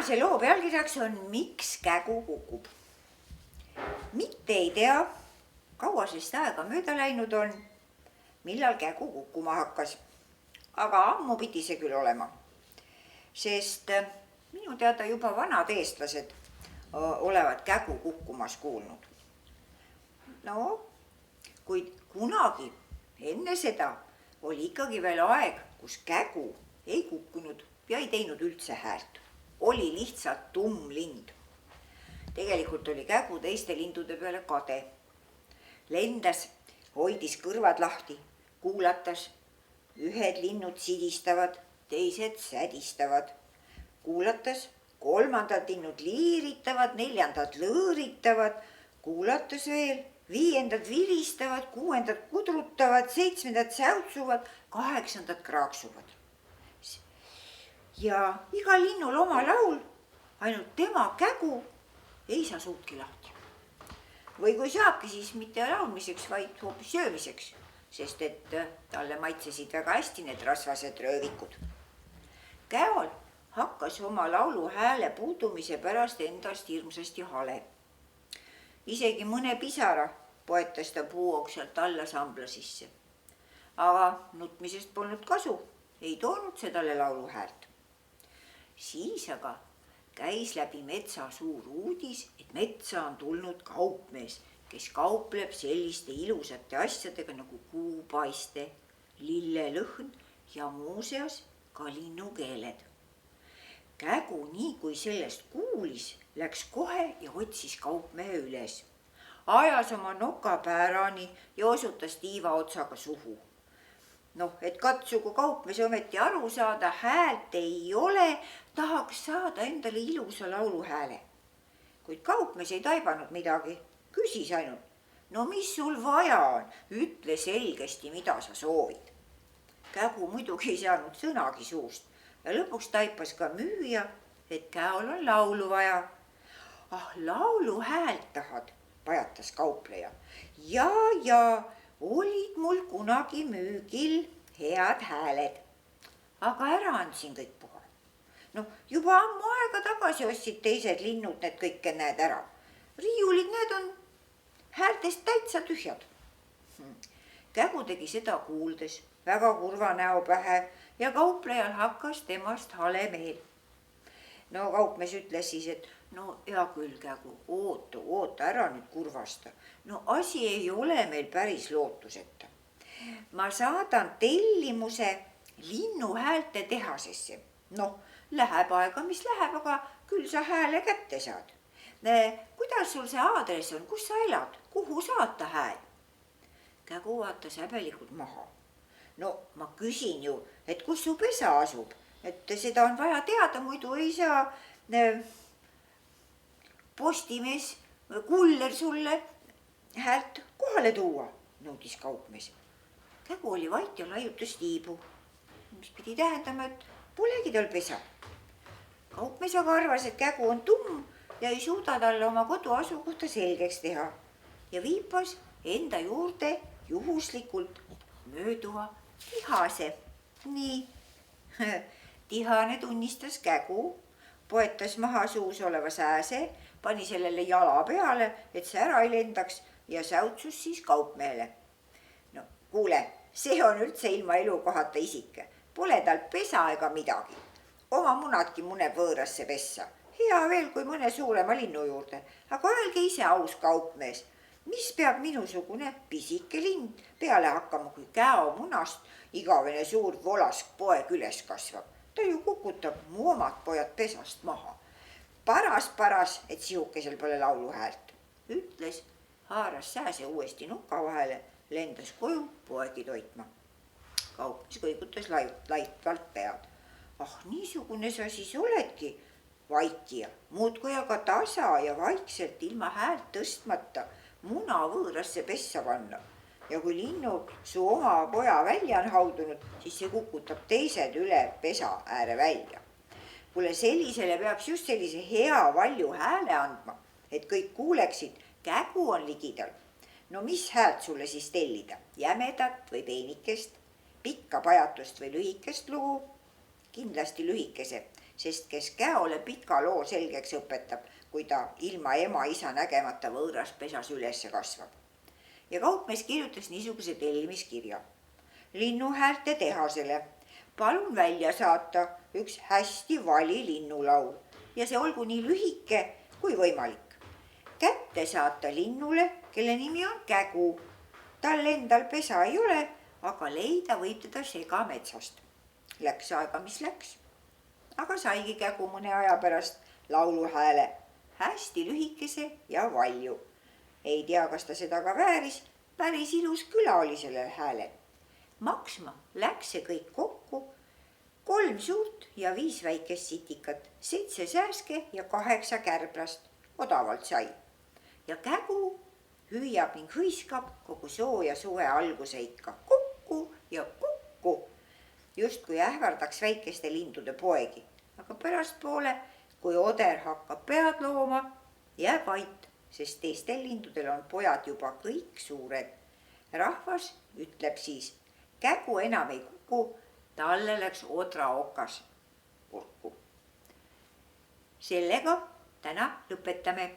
tänase loo pealkirjaks on Miks kägu kukub. Mitte ei tea, kaua sellest aega mööda läinud on, millal kägu kukkuma hakkas. Aga ammu pidi see küll olema. Sest minu teada juba vanad eestlased olevat kägu kukkumas kuulnud. No, kuid kunagi enne seda oli ikkagi veel aeg, kus kägu ei kukkunud ja ei teinud üldse häält. Oli lihtsalt tumm lind. Tegelikult oli kägu teiste lindude peale kade. Lendas, hoidis kõrvad lahti, kuulatas. Ühed linnud sidistavad, teised sädistavad. Kuulatas, kolmandad linnud liiritavad, neljandad lõõritavad. Kuulatas veel, viiendad vilistavad, kuuendad kudrutavad, seitsmendad säutsuvad, kaheksandad kraaksuvad. Ja igal linnul oma laul, ainult tema kägu ei saa suudki lahti. Või kui saabki, siis mitte laulmiseks, vaid hoopis söömiseks, sest et talle maitsesid väga hästi need rasvased röövikud. Käol hakkas oma laulu hääle puudumise pärast endast hirmsasti hale. Isegi mõne pisara poetas ta puuoksalt alla sambla sisse. Aga nutmisest polnud kasu, ei toonud see talle laulu häält. Siis aga käis läbi metsa suur uudis, et metsa on tulnud kaupmees, kes kaupleb selliste ilusate asjadega nagu kuupaiste, lillelõhn ja muuseas ka linnukeeled. Kägu nii kui sellest kuulis, läks kohe ja otsis kaupmehe üles. Ajas oma noka päärani ja osutas tiiva otsaga suhu. Et katsugu kaupmees ometi aru saada, häält ei ole, tahaks saada endale ilusa laulu hääle. Kuid kaupmees ei taibanud midagi, küsis ainult. Mis sul vaja on? Ütle selgesti, mida sa soovid. Kägu muidugi ei saanud sõnagi suust ja lõpuks taipas ka müüja, et käol on laulu vaja. Laulu häält tahad, pajatas kaupleja. Ja, olid mul kunagi müügil head hääled. Aga ära andsin kõik puha. Juba ammu aega tagasi ostsid teised linnud need kõike näed ära. Riiulid need on häältest täitsa tühjad. Kägu tegi seda kuuldes väga kurva näo pähe ja kauplejal hakkas temast hale meel. Kaupmees ütles siis, et hea küll, Kägu, oota, ära nüüd kurvasta. Asi ei ole meil päris lootuseta. Ma saadan tellimuse linnuhäälte tehasesse. Läheb aega, mis läheb, aga küll sa hääle kätte saad. Kuidas sul see aadress on, kus sa elad, kuhu saata hääl? Kägu vaatas häbelikult maha. Ma küsin ju, et kus su pesa asub, et seda on vaja teada, muidu ei saa postimees, kuller sulle häält kohale tuua, nõudis kaupmees. Kägu oli vait ja laiutas tiibu, mis pidi tähendama, et polegi tal pesa. Kaupmees aga arvas, et Kägu on tumm ja ei suuda talle oma kodu asukohta selgeks teha ja viipas enda juurde juhuslikult mööduva tihase. Nii, tihane tunnistas Kägu, poetas maha suus oleva sääse, pani sellele jala peale, et see ära ei lendaks ja säutsus siis kaupmehele. Kuule, see on üldse ilma elukohata isike. Pole tal pesa ega midagi. Oma munadki muneb võõrasse pessa. Hea veel kui mõne suurema linnu juurde. Aga öelge ise aus kaupmees, mis peab minusugune pisike lind peale hakkama, kui käo munast igavene suur volask poeg üles kasvab. Ta ju kukutab mu omad pojad pesast maha. Paras, et sihukesel pole laulu häält. Ütles, haaras sääse uuesti nuka vahele, lendas koju poegi toitma. Kaupmees kõigutas laitvalt pead. Niisugune sa siis oledki, vaikija, muudkui aga tasa ja vaikselt ilma häält tõstmata muna võõrasse pessa panna. Ja kui linnud su oma poja välja on haudunud, siis see kukutab teised üle pesa ääre välja. Kuule, sellisele peaks just sellise hea valju hääle andma, et kõik kuuleksid, Kägu on ligidal. Mis häält sulle siis tellida? Jämedat või peenikest? Pikka pajatust või lühikest lugu? Kindlasti lühikese. sest kes Käole pika loo selgeks õpetab, kui ta ilma ema-isa nägemata võõras pesas üles kasvab. Ja kaupmees kirjutas niisuguse tellimiskirja. Linnuhäälte tehasele. Palun välja saata üks hästi vali linnulaul ja see olgu nii lühike kui võimalik. Kätte saata linnule, kelle nimi on Kägu. Tal endal pesa ei ole, aga leida võib teda segametsast. Läks aega, mis läks. Aga saigi Kägu mõne aja pärast lauluhääle. Hästi lühikese ja valju. Ei tea, kas ta seda ka vääris. Päris ilus küla oli sellel häälel. Maksma läks see kõik kokku 3 suurt ja 5 väikest sitikat, 7 sääske ja 8 kärblast. Odavalt sai. Ja Kägu hüüab ning hõiskab kogu sooja suve alguse ikka kukku ja kukku. Just kui ähvardaks väikeste lindude poegi. Aga pärastpoole, kui oder hakkab pead looma, jääb vait, sest teistel lindudel on pojad juba kõik suured. Rahvas ütleb siis, Kägu enam ei kuku, talle läks odraokas purku. Sellega täna lõpetame.